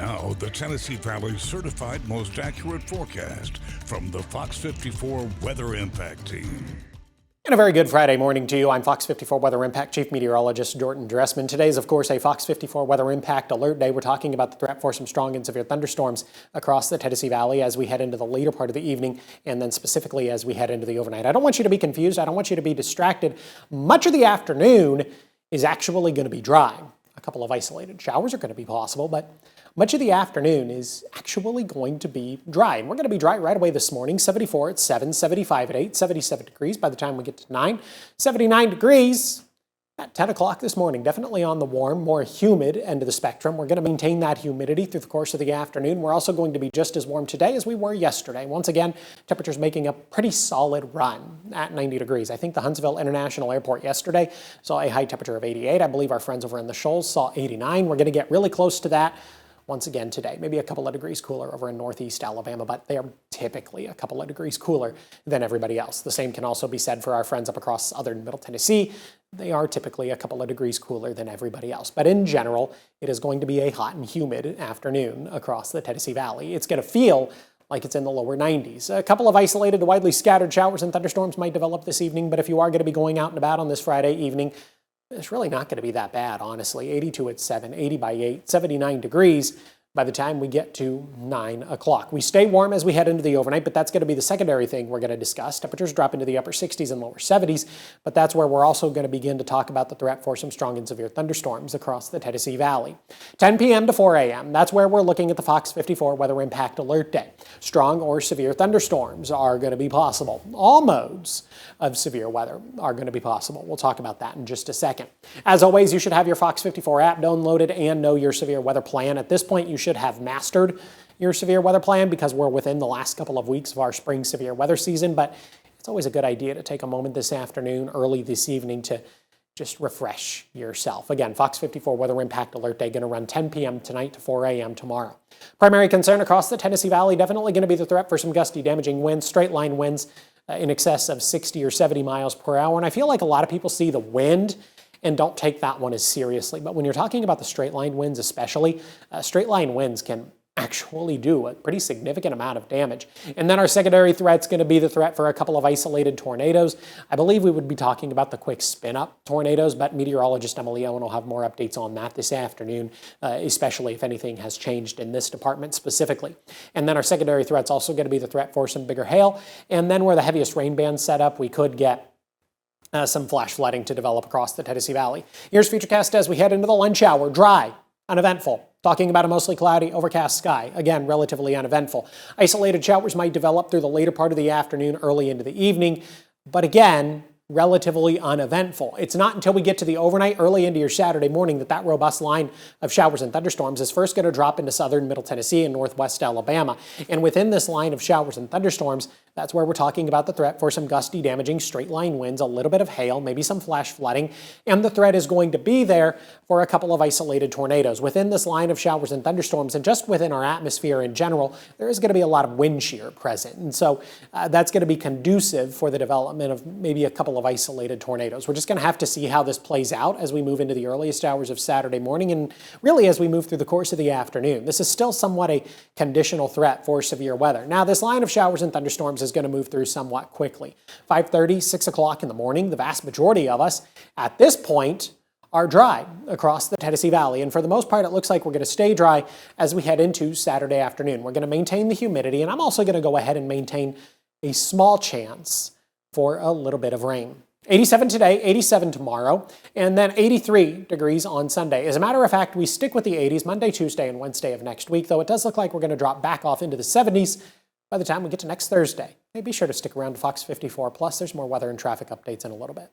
Now, the Tennessee Valley's certified most accurate forecast from the Fox 54 Weather Impact Team. And a very good Friday morning to you. I'm Fox 54 Weather Impact Chief Meteorologist Jordan Dressman. Today is, of course, a Fox 54 Weather Impact Alert Day. We're talking about the threat for some strong and severe thunderstorms across the Tennessee Valley as we head into the later part of the evening and then specifically as we head into the overnight. I don't want you to be confused. I don't want you to be distracted. Much of the afternoon is actually going to be dry. A couple of isolated showers are going to be possible, but much of the afternoon is actually going to be dry. And we're going to be dry right away this morning. 74 at 7, 75 at 8, 77 degrees by the time we get to 9, 79 degrees at 10 o'clock this morning. Definitely on the warm, more humid end of the spectrum. We're going to maintain that humidity through the course of the afternoon. We're also going to be just as warm today as we were yesterday. Once again, temperatures making a pretty solid run at 90 degrees. I think the Huntsville International Airport yesterday saw a high temperature of 88. I believe our friends over in the Shoals saw 89. We're going to get really close to that once again today. Maybe a couple of degrees cooler over in northeast Alabama, but they are typically a couple of degrees cooler than everybody else. The same can also be said for our friends up across southern Middle Tennessee. They are typically a couple of degrees cooler than everybody else. But in general, it is going to be a hot and humid afternoon across the Tennessee Valley. It's going to feel like it's in the lower 90s. A couple of isolated to widely scattered showers and thunderstorms might develop this evening, but if you are going to be going out and about on this Friday evening, it's really not going to be that bad, honestly. 82 at 7, 80 by 8, 79 degrees by the time we get to 9 o'clock. We stay warm as we head into the overnight, but that's going to be the secondary thing we're going to discuss. Temperatures drop into the upper 60s and lower 70s, but that's where we're also going to begin to talk about the threat for some strong and severe thunderstorms across the Tennessee Valley. 10 p.m. to 4 a.m., that's where we're looking at the Fox 54 Weather Impact Alert Day. Strong or severe thunderstorms are going to be possible. All modes of severe weather are going to be possible. We'll talk about that in just a second. As always, you should have your Fox 54 app downloaded and know your severe weather plan. At this point, you should have mastered your severe weather plan because we're within the last couple of weeks of our spring severe weather season, but it's always a good idea to take a moment this afternoon, early this evening, to just refresh yourself. Again, Fox 54 Weather Impact Alert Day going to run 10 p.m. tonight to 4 a.m. tomorrow. Primary concern across the Tennessee Valley, definitely going to be the threat for some gusty, damaging winds, straight line winds in excess of 60 or 70 miles per hour. And I feel like a lot of people see the wind and don't take that one as seriously. But when you're talking about the straight line winds especially, straight line winds can actually do a pretty significant amount of damage. And then our secondary threat's going to be the threat for a couple of isolated tornadoes. I believe we would be talking about the quick spin-up tornadoes, but meteorologist Emily Owen will have more updates on that this afternoon, especially if anything has changed in this department specifically. And then our secondary threat's also going to be the threat for some bigger hail. And then where the heaviest rain band's set up, we could get some flash flooding to develop across the Tennessee Valley. Here's Futurecast as we head into the lunch hour. Dry, uneventful. Talking about a mostly cloudy, overcast sky. Again, relatively uneventful. Isolated showers might develop through the later part of the afternoon, early into the evening. But again, relatively uneventful. It's not until we get to the overnight, early into your Saturday morning, that robust line of showers and thunderstorms is first going to drop into southern Middle Tennessee and northwest Alabama. And within this line of showers and thunderstorms, that's where we're talking about the threat for some gusty, damaging straight line winds, a little bit of hail, maybe some flash flooding, and the threat is going to be there for a couple of isolated tornadoes. Within this line of showers and thunderstorms, and just within our atmosphere in general, there is going to be a lot of wind shear present. And so that's going to be conducive for the development of maybe a couple of isolated tornadoes. We're just going to have to see how this plays out as we move into the earliest hours of Saturday morning and really as we move through the course of the afternoon. This is still somewhat a conditional threat for severe weather. Now, this line of showers and thunderstorms is going to move through somewhat quickly. 5:30, 6 o'clock in the morning, the vast majority of us at this point are dry across the Tennessee Valley. And for the most part, it looks like we're going to stay dry as we head into Saturday afternoon. We're going to maintain the humidity, and I'm also going to go ahead and maintain a small chance for a little bit of rain. 87 today, 87 tomorrow, and then 83 degrees on Sunday. As a matter of fact, we stick with the 80s Monday, Tuesday, and Wednesday of next week, though it does look like we're going to drop back off into the 70s by the time we get to next Thursday. Hey, be sure to stick around to Fox 54 Plus. There's more weather and traffic updates in a little bit.